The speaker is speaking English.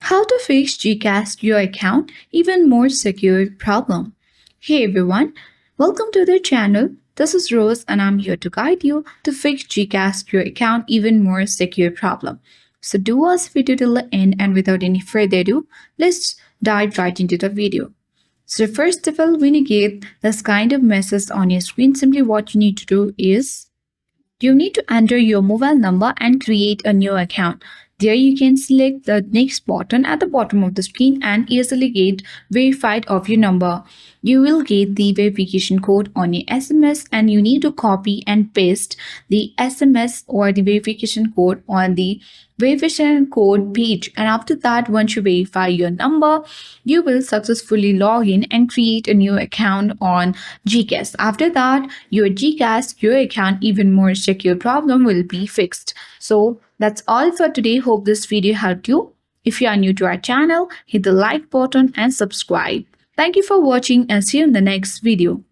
How to fix GCash your account even more secure problem. Hey everyone, welcome to the channel. This is Rose and I'm here to guide you to fix GCash your account even more secure problem. So do watch video till the end and without any further ado, let's dive right into the video. So first of all, when you get this kind of message on your screen, simply what you need to do is you need to enter your mobile number and create a new account. There you can select the next button at the bottom of the screen and easily get verified of your number. You will get the verification code on your SMS and you need to copy and paste the SMS or the verification code on the verification code page. And after that, once you verify your number, you will successfully log in and create a new account on GCash. After that, your GCash, your account even more secure problem will be fixed. So that's all for today. Hope this video helped you. If you are new to our channel, hit the like button and subscribe. Thank you for watching and see you in the next video.